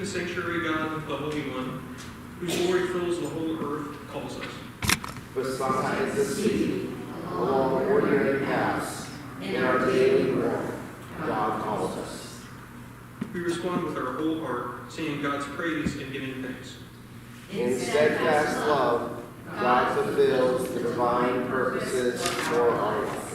the sanctuary God, the Holy One, whose glory fills the whole earth, calls us. Besides the sea, along ordinary paths, in our daily walk, God calls us. We respond with our whole heart, singing God's praise and giving thanks. In steadfast love, God fulfills the divine purposes for our lives.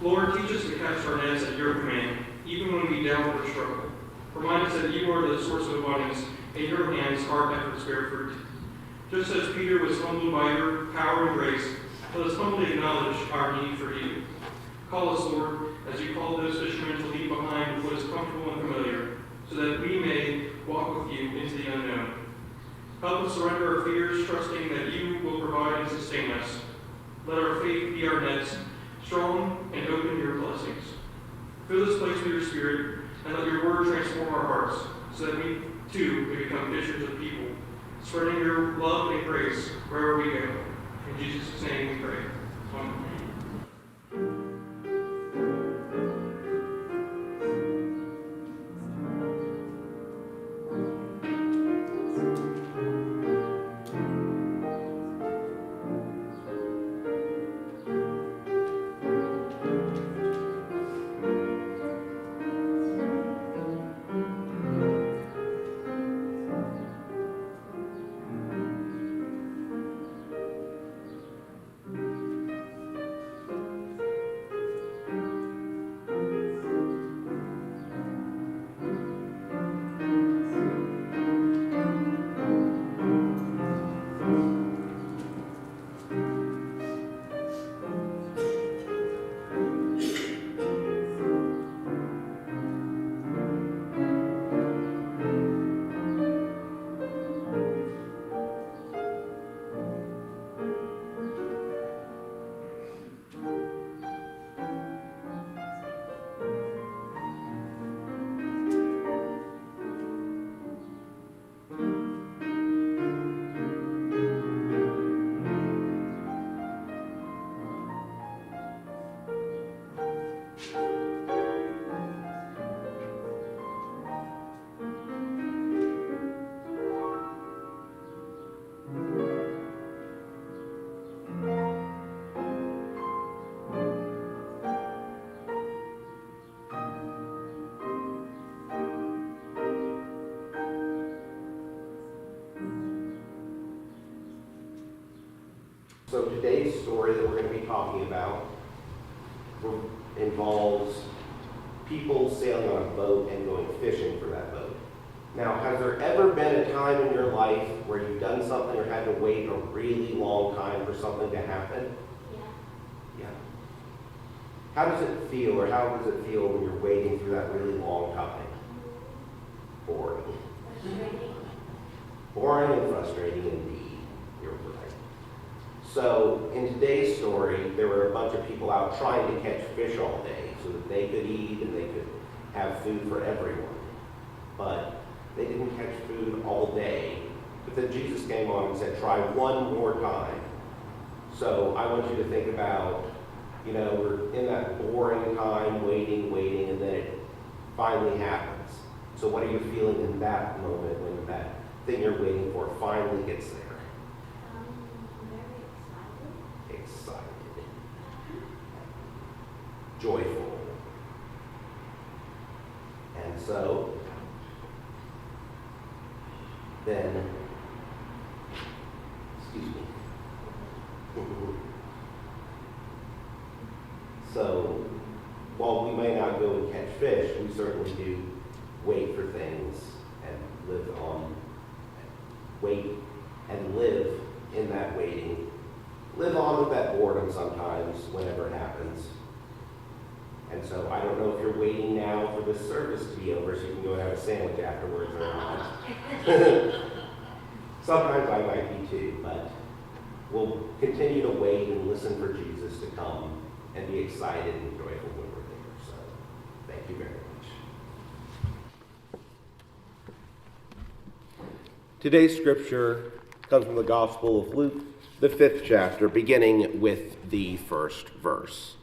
Lord, teach us to cast our nets at your command, even when we doubt or struggle. Remind us that you are the source of abundance, and your hands our efforts bear fruit. Just as Peter was humbled by your power and grace, let us humbly acknowledge our need for you. Call us, Lord, as you call those fishermen to leave behind what is comfortable and familiar, so that we may walk with you into the unknown. Help us surrender our fears, trusting that you will provide and sustain us. Let our faith be our nets, strong and open your blessings. Fill this place with your Spirit, and let your word transform our hearts, so that we too may become fishers of people, spreading your love and grace wherever we go. In Jesus' name we pray. Amen. So today's story that we're going to be talking about involves people sailing on a boat and going fishing for that boat. Now, has there ever been a time in your life where you've done something or had to wait a really long time for something to happen? Yeah. How does it feel, or how does it feel when you're waiting through that really long time? Boring. Boring and frustrating indeed. You're right. So, in today's story, there were a bunch of people out trying to catch fish all day so that they could eat and they could have food for everyone. But they didn't catch food all day. But then Jesus came on and said, try one more time. So I want you to think about, we're in that boring time, waiting, and then it finally happens. So what are you feeling in that moment when that thing you're waiting for finally gets there? Very Excited. Joyful. And so, then, excuse me. So, while we may not go and catch fish, we certainly do wait for things and wait and live in that waiting. Live on with that boredom sometimes, whenever it happens. And so I don't know if you're waiting now for this service to be over so you can go and have a sandwich afterwards or not. Sometimes I might be too, but we'll continue to wait and listen for Jesus to come and be excited and joyful when we're there. So thank you very much. Today's scripture comes from the Gospel of Luke, the 5th chapter, beginning with the first verse.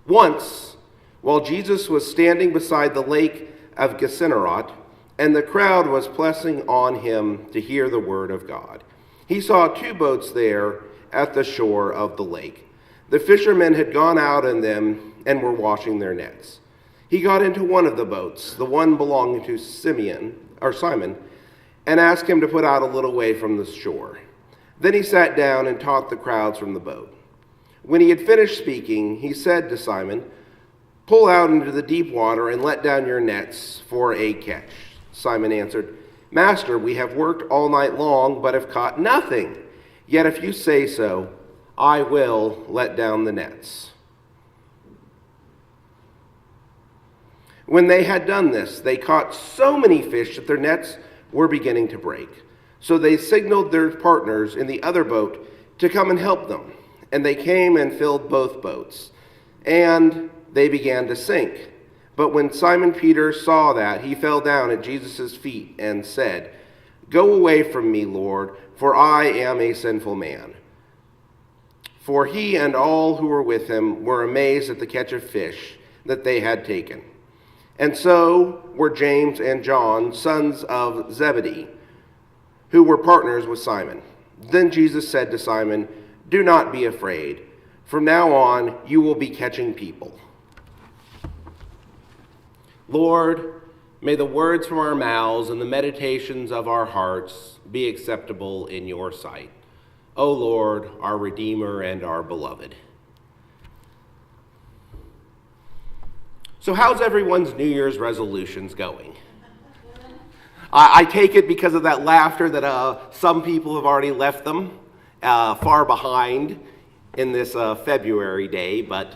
Once, while Jesus was standing beside the lake of Gennesaret, and the crowd was pressing on him to hear the word of God, he saw 2 boats there at the shore of the lake. The fishermen had gone out in them and were washing their nets. He got into one of the boats, the one belonging to Simon, and asked him to put out a little way from the shore. Then he sat down and taught the crowds from the boat. When he had finished speaking, he said to Simon, "Pull out into the deep water and let down your nets for a catch." Simon answered, "Master, we have worked all night long, but have caught nothing. Yet if you say so, I will let down the nets." When they had done this, they caught so many fish that their nets were beginning to break. So they signaled their partners in the other boat to come and help them. And they came and filled both boats, and they began to sink. But when Simon Peter saw that, he fell down at Jesus' feet and said, "Go away from me, Lord, for I am a sinful man." For he and all who were with him were amazed at the catch of fish that they had taken. And so were James and John, sons of Zebedee, who were partners with Simon. Then Jesus said to Simon, "Do not be afraid. From now on, you will be catching people." Lord, may the words from our mouths and the meditations of our hearts be acceptable in your sight. O Lord, our Redeemer and our Beloved. So how's everyone's New Year's resolutions going? I take it because of that laughter that some people have already left them far behind in this February day, but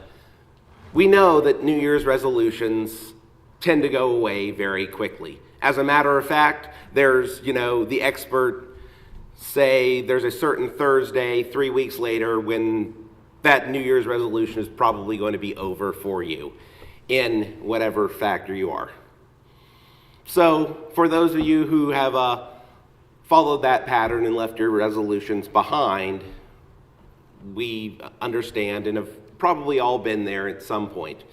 we know that New Year's resolutions tend to go away very quickly. As a matter of fact, there's, the expert say there's a certain Thursday 3 weeks later when that New Year's resolution is probably going to be over for you in whatever factor you are. So for those of you who have followed that pattern and left your resolutions behind, we understand and have probably all been there at some point.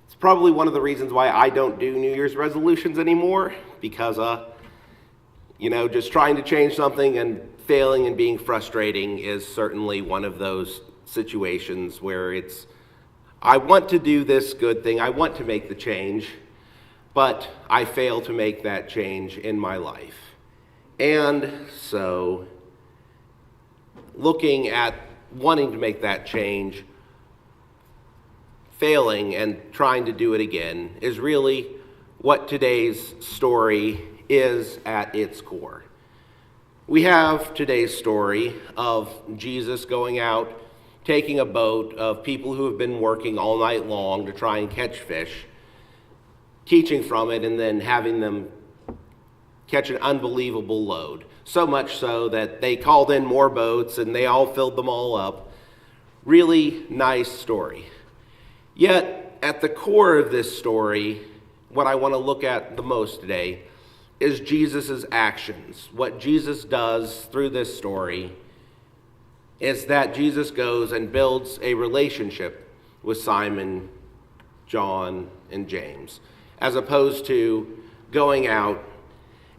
It's probably one of the reasons why I don't do New Year's resolutions anymore, because just trying to change something and failing and being frustrating is certainly one of those situations where I want to do this good thing, I want to make the change, but I fail to make that change in my life. And so looking at wanting to make that change, failing and trying to do it again is really what today's story is at its core. We have today's story of Jesus going out, taking a boat of people who have been working all night long to try and catch fish, teaching from it, and then having them catch an unbelievable load. So much so that they called in more boats and they all filled them all up. Really nice story. Yet, at the core of this story, what I want to look at the most today is Jesus' actions. What Jesus does through this story is that Jesus goes and builds a relationship with Simon, John, and James, as opposed to going out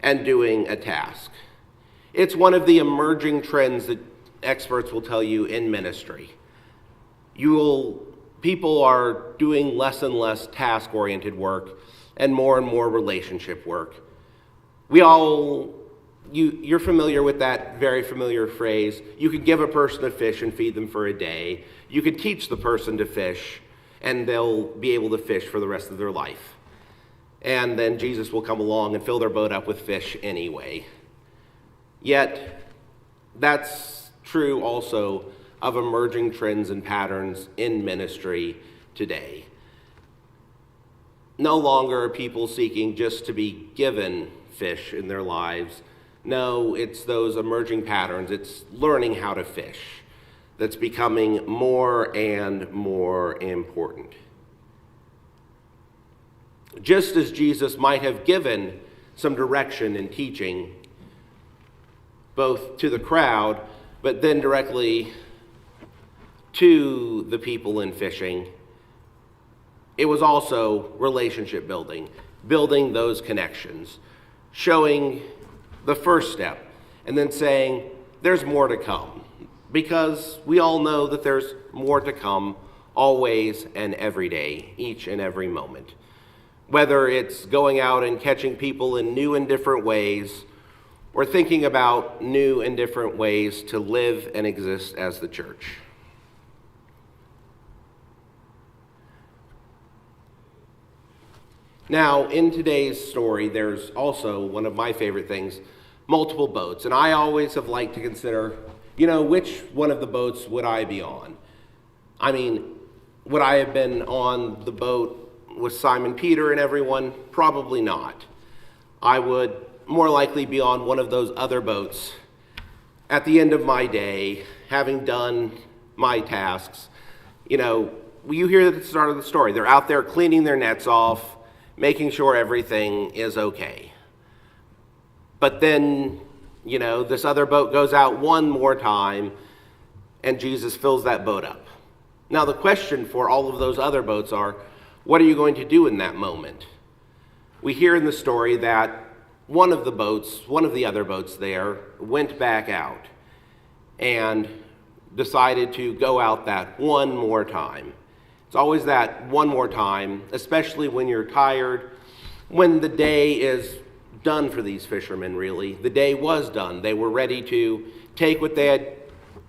and doing a task. It's one of the emerging trends that experts will tell you in ministry. People are doing less and less task-oriented work and more relationship work. You're familiar with that very familiar phrase. You could give a person a fish and feed them for a day. You could teach the person to fish and they'll be able to fish for the rest of their life. And then Jesus will come along and fill their boat up with fish anyway. Yet, that's true also of emerging trends and patterns in ministry today. No longer are people seeking just to be given fish in their lives. No, it's those emerging patterns. It's learning how to fish that's becoming more and more important. Just as Jesus might have given some direction in teaching, both to the crowd, but then directly to the people in fishing, it was also relationship building, building those connections, showing the first step, and then saying, there's more to come. Because we all know that there's more to come always and every day, each and every moment. Whether it's going out and catching people in new and different ways, or thinking about new and different ways to live and exist as the church. Now, in today's story, there's also one of my favorite things, multiple boats. And I always have liked to consider, which one of the boats would I be on? I mean, would I have been on the boat with Simon Peter and everyone? Probably not. I would more likely be on one of those other boats at the end of my day, having done my tasks. You hear at the start of the story, they're out there cleaning their nets off, making sure everything is okay. But then, this other boat goes out one more time, and Jesus fills that boat up. Now, the question for all of those other boats are, what are you going to do in that moment? We hear in the story that one of the other boats there, went back out and decided to go out that one more time. It's always that one more time, especially when you're tired, when the day is done for these fishermen, really. The day was done. They were ready to take what they had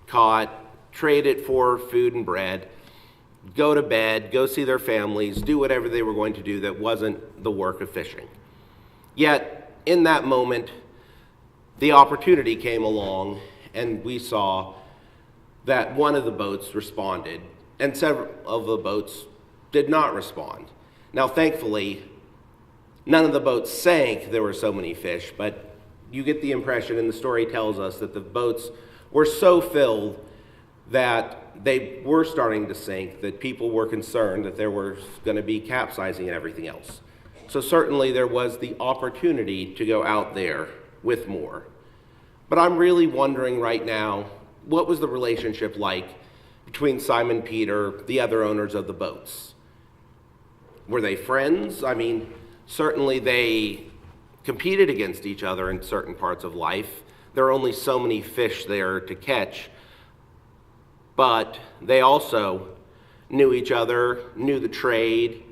caught, trade it for food and bread, go to bed, go see their families, do whatever they were going to do that wasn't the work of fishing. Yet, in that moment, the opportunity came along, and we saw that one of the boats responded, and several of the boats did not respond. Now, thankfully, none of the boats sank. There were so many fish, but you get the impression, and the story tells us, that the boats were so filled that they were starting to sink, that people were concerned that there was going to be capsizing and everything else. So certainly there was the opportunity to go out there with more. But I'm really wondering right now, what was the relationship like between Simon Peter, the other owners of the boats? Were they friends? I mean, certainly they competed against each other in certain parts of life. There are only so many fish there to catch. But they also knew each other, knew the trade,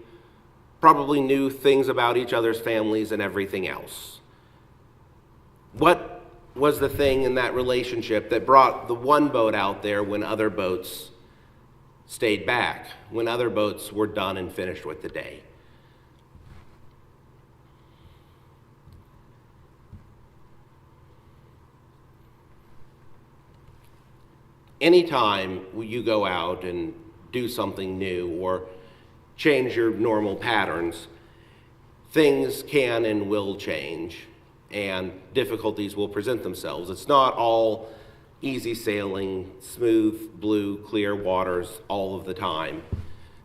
probably knew things about each other's families and everything else. What was the thing in that relationship that brought the one boat out there when other boats stayed back, when other boats were done and finished with the day. Anytime you go out and do something new or change your normal patterns, things can and will change and difficulties will present themselves. It's not all easy sailing, smooth, blue, clear waters all of the time.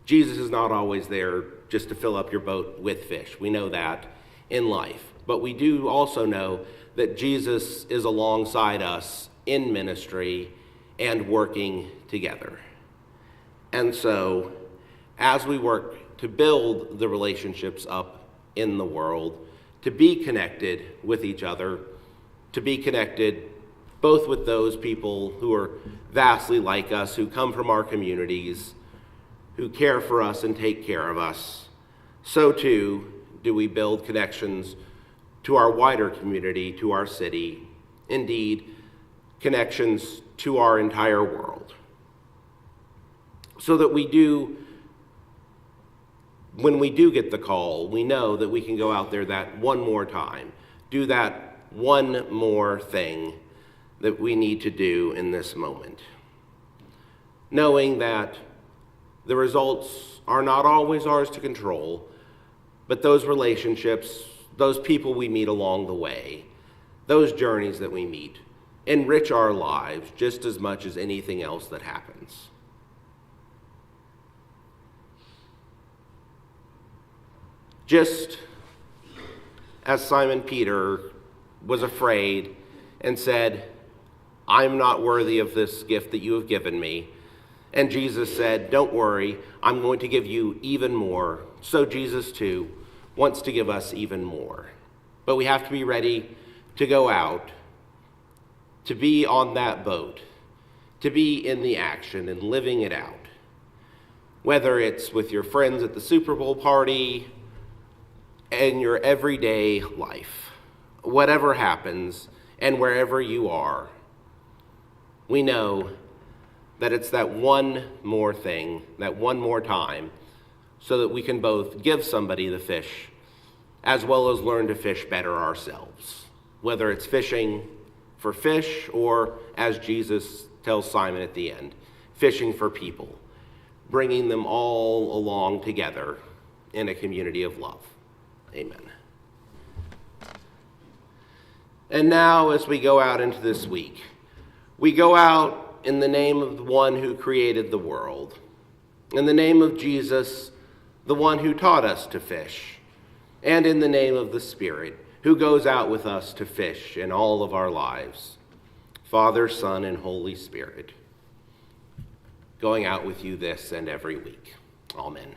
Jesus is not always there just to fill up your boat with fish. We know that in life. But we do also know that Jesus is alongside us in ministry and working together. And so, as we work to build the relationships up in the world, to be connected with each other, to be connected both with those people who are vastly like us, who come from our communities, who care for us and take care of us, so too do we build connections to our wider community, to our city, indeed, connections to our entire world. So that when we do get the call, we know that we can go out there that one more time, do that one more thing that we need to do in this moment. Knowing that the results are not always ours to control, but those relationships, those people we meet along the way, those journeys that we meet, enrich our lives just as much as anything else that happens. Just as Simon Peter was afraid and said, "I'm not worthy of this gift that you have given me," and Jesus said, "Don't worry, I'm going to give you even more," so Jesus too wants to give us even more. But we have to be ready to go out, to be on that boat, to be in the action and living it out. Whether it's with your friends at the Super Bowl party, in your everyday life, whatever happens and wherever you are, we know that it's that one more thing, that one more time, so that we can both give somebody the fish as well as learn to fish better ourselves. Whether it's fishing for fish or, as Jesus tells Simon at the end, fishing for people, bringing them all along together in a community of love. Amen. And now, as we go out into this week, we go out in the name of the one who created the world, in the name of Jesus, the one who taught us to fish, and in the name of the Spirit, who goes out with us to fish in all of our lives. Father, Son, and Holy Spirit, going out with you this and every week. Amen.